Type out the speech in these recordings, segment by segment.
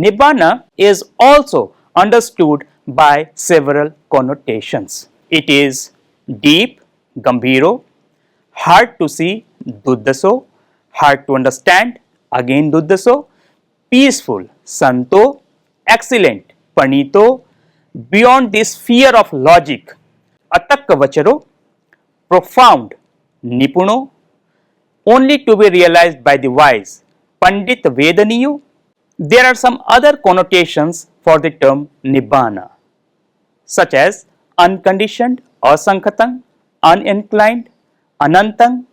Nibbāna is also understood by several connotations. It is deep, gambhiro, hard to see, duddaso, hard to understand, again duddaso, peaceful, santo, excellent, panito, beyond the sphere of logic, atakkavacharo, profound, nipuno, only to be realized by the wise, pandit vedaniyo. There are some other connotations for the term Nibbāna, such as unconditioned, asankhatang, uninclined, anantang,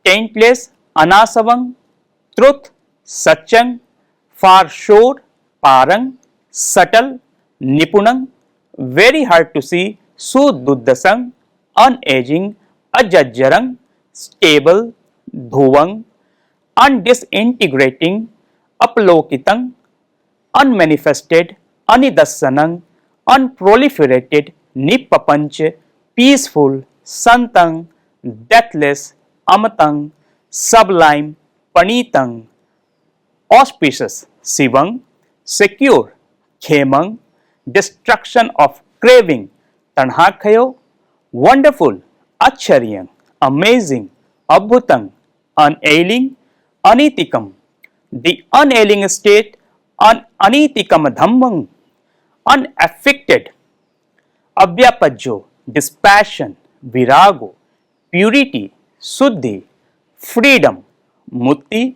taintless, anasavang, truth, satchang, far shore, parang, subtle, nipunang, very hard to see, sududdasang, unaging, ajajjarang, stable, dhuvang, undisintegrating, aplokitang, unmanifested, anidassanang, unproliferated, nippapanch, peaceful, santang, deathless, amatang, sublime, panitang, auspicious, sivang, secure, khemang, destruction of craving, tanhakhayo, wonderful, acharyang, amazing, abhutang, unailing, anitikam, the unailing state, anitikam dhammang, unaffected, abhyapajjo, dispassion, virago, purity, suddhi, freedom, mutti,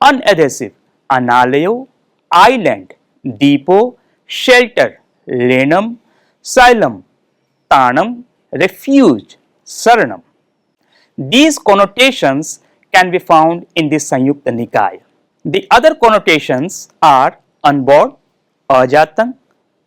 unadhesive, analayo, island, deepo, shelter, lenam, xylem, tanam, refuge, saranam. These connotations can be found in the Samyukta Nikaya. The other connotations are unborn, ajatang,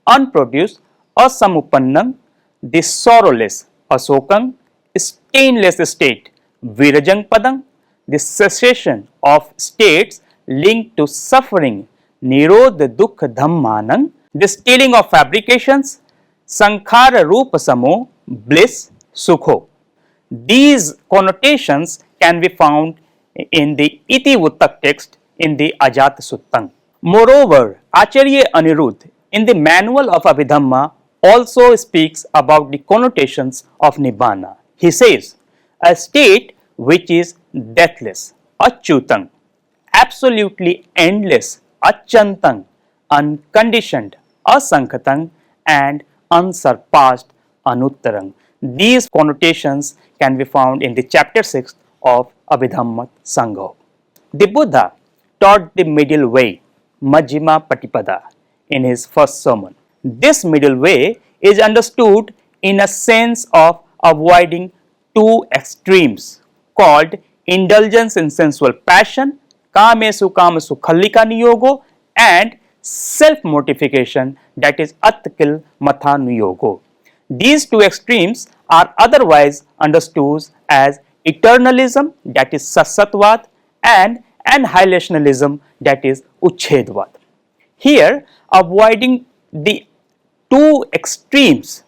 unproduced, asamupannam, the sorrowless, asokang, stainless state, virajang padang, the cessation of states linked to suffering, nirodha dukkha dhammanang, the stealing of fabrications, sankhara rupa samo, bliss, sukho. These connotations can be found in the Iti Vuttak text in the Ajata Suttang. Moreover, Acharya Anirudh in the manual of Abhidhamma also speaks about the connotations of Nibbāna. He says, a state which is deathless, achyutang, absolutely endless, achantang, unconditioned, asankhatang, and unsurpassed, anuttarang. These connotations can be found in the chapter 6 of Abhidhamma Sangha. The Buddha taught the middle way, Majjhima Patipada, in his first sermon. This middle way is understood in a sense of avoiding two extremes called indulgence in sensual passion, kamesu kamasu khallika niyogo, and self-mortification, that is atkil matha niyogo. These two extremes are otherwise understood as eternalism, that is sasatvad, and annihilationism, that is uchedvad. Here, avoiding the two extremes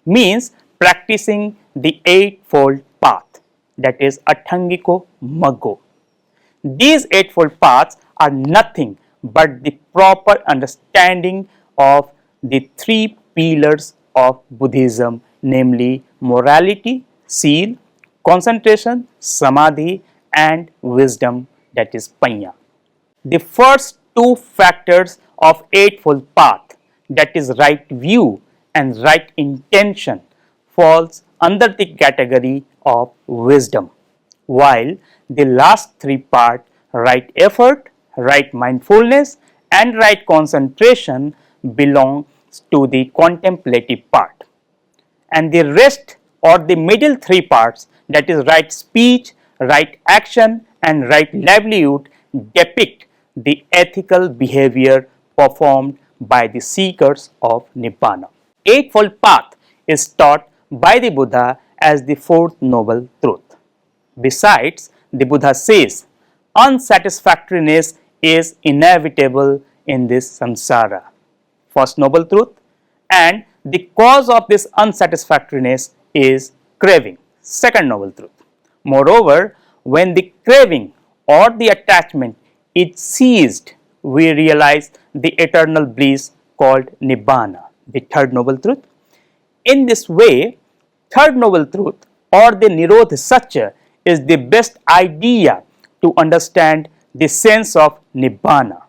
means practicing the eightfold path, that is athangiko maggo. These eightfold paths are nothing but the proper understanding of the three pillars of Buddhism, namely morality, seal, concentration, samadhi, and wisdom, that is panya. The first two factors of eightfold path, that is right view and right intention, falls under the category of wisdom, while the last three part, right effort, right mindfulness, and right concentration, belongs to the contemplative part, and the rest or the middle three parts, that is right speech, right action, and right livelihood, depict the ethical behavior performed by the seekers of Nibbāna. Eightfold path is taught by the Buddha as the fourth noble truth. Besides, the Buddha says unsatisfactoriness is inevitable in this samsara, first noble truth, and the cause of this unsatisfactoriness is craving, second noble truth. Moreover, when the craving or the attachment is ceased we realize the eternal bliss called Nibbāna, the third noble truth. In this way, third noble truth or the Nirodha Satya is the best idea to understand the sense of Nibbāna.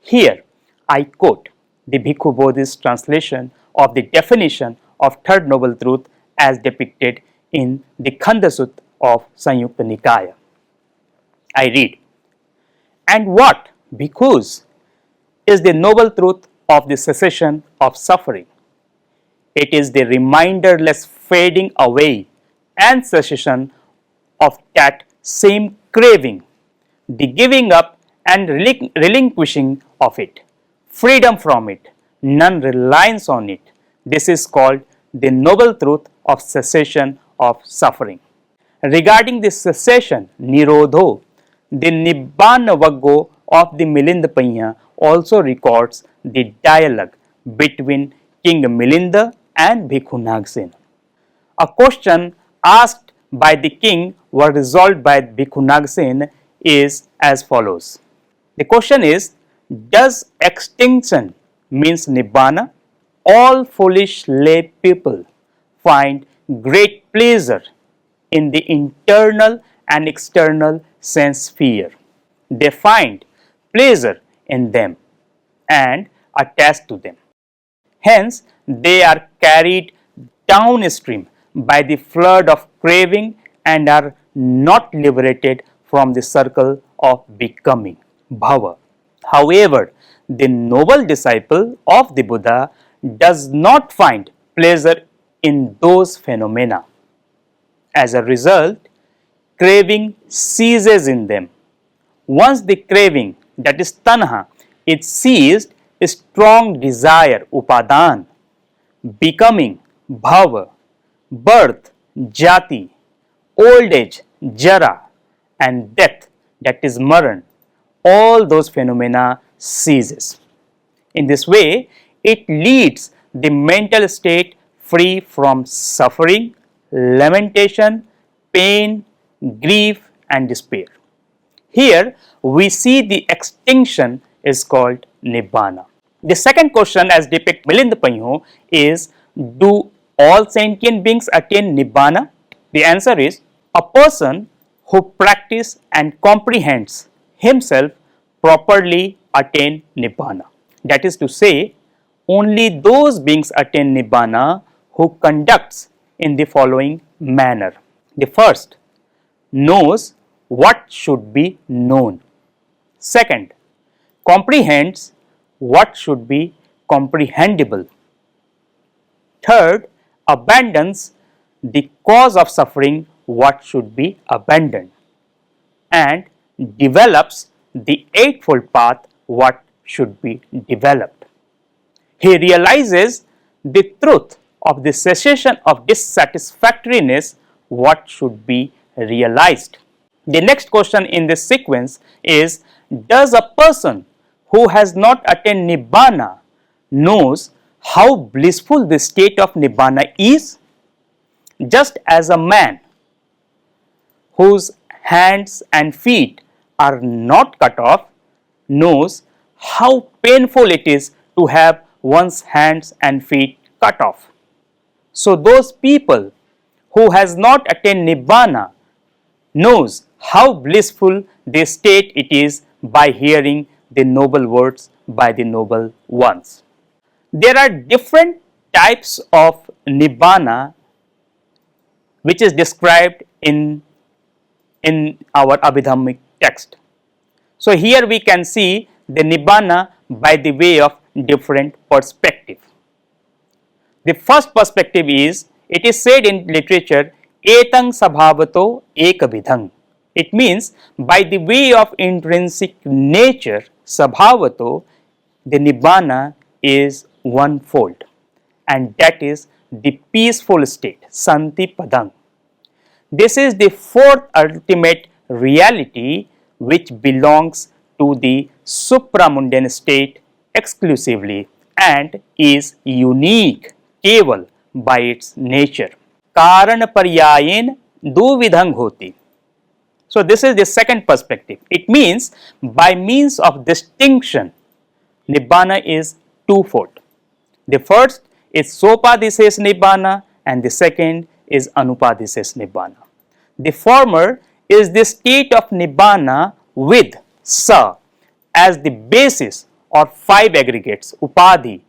Here, I quote the Bhikkhu Bodhi's translation of the definition of third noble truth as depicted in the Khanda Sutta of Samyukta Nikaya. I read, "And what, bhikkhus, is the noble truth of the cessation of suffering? It is the reminderless fading away and cessation of that same craving, the giving up and relinquishing of it, freedom from it, non-reliance on it. This is called the noble truth of cessation of suffering." Regarding the cessation, Nirodho, the Nibbāna Vaggo of the Milinda also records the dialogue between King Milinda and Bhikkhu Nagsena. A question asked by the king was resolved by Bhikkhu Nagsena is as follows. The question is, does extinction means Nibbāna? All foolish lay people find great pleasure in the internal and external sense sphere. They find pleasure in them and attach to them. Hence, they are carried downstream by the flood of craving and are not liberated from the circle of becoming, bhava. However, the noble disciple of the Buddha does not find pleasure in those phenomena. As a result, craving ceases in them. Once the craving, that is tanha, is ceased, strong desire, upadan, becoming, bhava, birth, jati, old age, jara, and death, that is maran, all those phenomena ceases. In this way, it leads the mental state free from suffering, lamentation, pain, grief, and despair. Here we see the extinction is called Nibbāna. The second question as depicted Milinda is, do all sentient beings attain Nibbāna? The answer is, a person who practices and comprehends himself properly attain Nibbāna. That is to say, only those beings attain Nibbāna who conducts in the following manner. The first, knows what should be known. Second, comprehends what should be comprehensible. Third, abandons the cause of suffering, what should be abandoned, and develops the eightfold path, what should be developed. He realizes the truth of the cessation of dissatisfactoriness, what should be realized. The next question in this sequence is, does a person who has not attained Nibbāna knows how blissful the state of Nibbāna is? Just as a man whose hands and feet are not cut off knows how painful it is to have one's hands and feet cut off, so those people who has not attained Nibbāna knows how blissful the state it is by hearing the noble words by the noble ones. There are different types of Nibbāna which is described in our Abhidhammic text. So here we can see the Nibbāna by the way of different perspective. The first perspective is, it is said in literature, etang sabhavato ekabhidhang. It means by the way of intrinsic nature, sabhavato, the Nibbāna is one-fold, and that is the peaceful state, santi padang. This is the fourth ultimate reality which belongs to the supramundane state exclusively and is unique केवल by its nature. कारण पर्यायेन दुविधं होति. So this is the second perspective. It means by means of distinction Nibbāna is twofold. The first is Sopadhises Nibbāna and the second is Anupadhises Nibbāna. The former is the state of Nibbāna with Sa as the basis or five aggregates, Upadhi,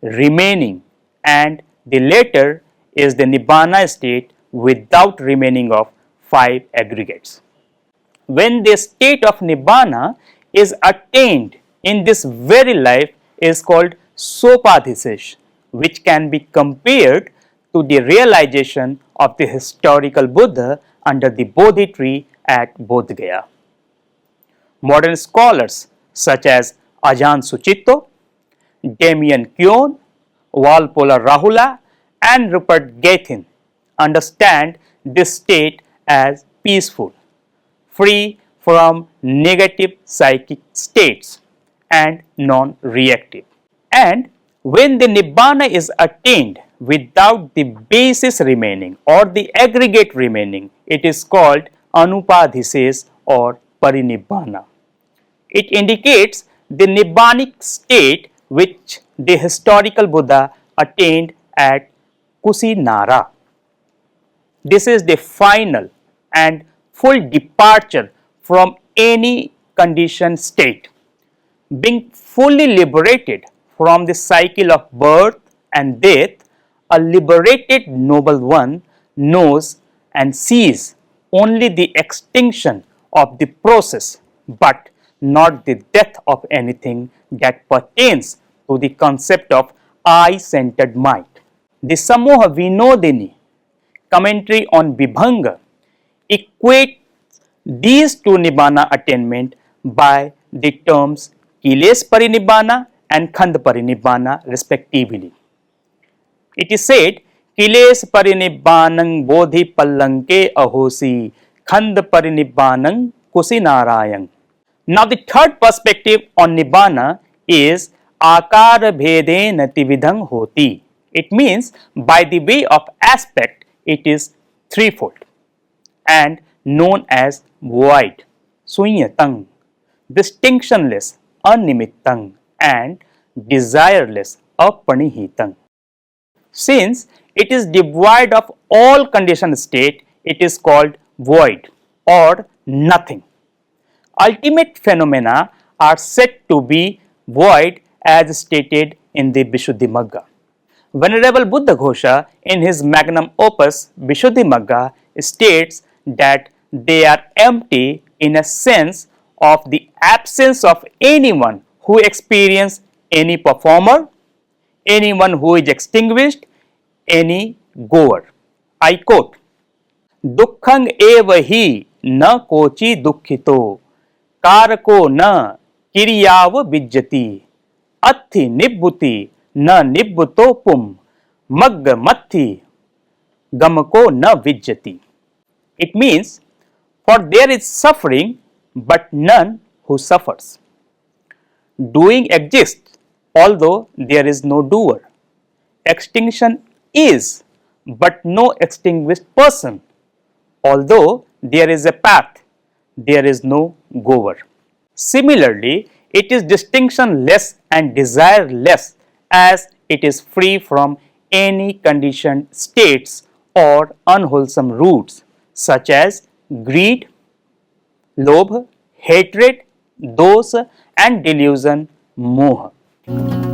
remaining, and the latter is the Nibbāna state without remaining of five aggregates. When the state of Nibbāna is attained in this very life is called Sopadhises, which can be compared to the realization of the historical Buddha under the Bodhi tree at Bodh Gaya. Modern scholars such as Ajahn Sucitto, Damien Kuhn, Walpola Rahula and Rupert Gethin understand this state as peaceful, free from negative psychic states and non-reactive. And when the Nibbāna is attained without the basis remaining or the aggregate remaining, it is called Anupadhises or Parinibbāna. It indicates the Nibbānic state which the historical Buddha attained at Kusinara. This is the final and full departure from any conditioned state. Being fully liberated from the cycle of birth and death, a liberated noble one knows and sees only the extinction of the process, but not the death of anything that pertains to the concept of I-centered mind. The Samoha Vinodini commentary on Vibhanga equates these two Nibbāna attainment by the terms Kiles Parinibbāna and Khand Parinibbāna respectively. It is said, Kiles Parinibbānang Bodhi Pallanke Ahosi Khand Parinibbānang Kusinarayang. Now the third perspective on Nibbāna is Akara Bhedena Tividhang Hoti. It means by the way of aspect it is threefold and known as void, sunyatang, distinctionless, animittang and desireless, apanihitang. Since it is devoid of all conditioned state, it is called void or nothing. Ultimate phenomena are said to be void as stated in the Visuddhimagga. Venerable Buddha Ghosha in his magnum opus Visuddhimagga states that they are empty in a sense of the absence of anyone who experiences any performer, anyone who is extinguished, any goer. I quote, Dukkhang eva hi na kochi dukkhito कारको न किरियाव विज्जति अत्थि निब्बुति न निब्बुतो पुम मग्ग मत्थि गमको न विज्जति. It means, for there is suffering but none who suffers. Doing exists although there is no doer. Extinction is but no extinguished person. Although there is a path, there is no goer. Similarly, it is distinctionless and desireless as it is free from any conditioned states or unwholesome roots such as greed, lobh, hatred, dosa and delusion, moha.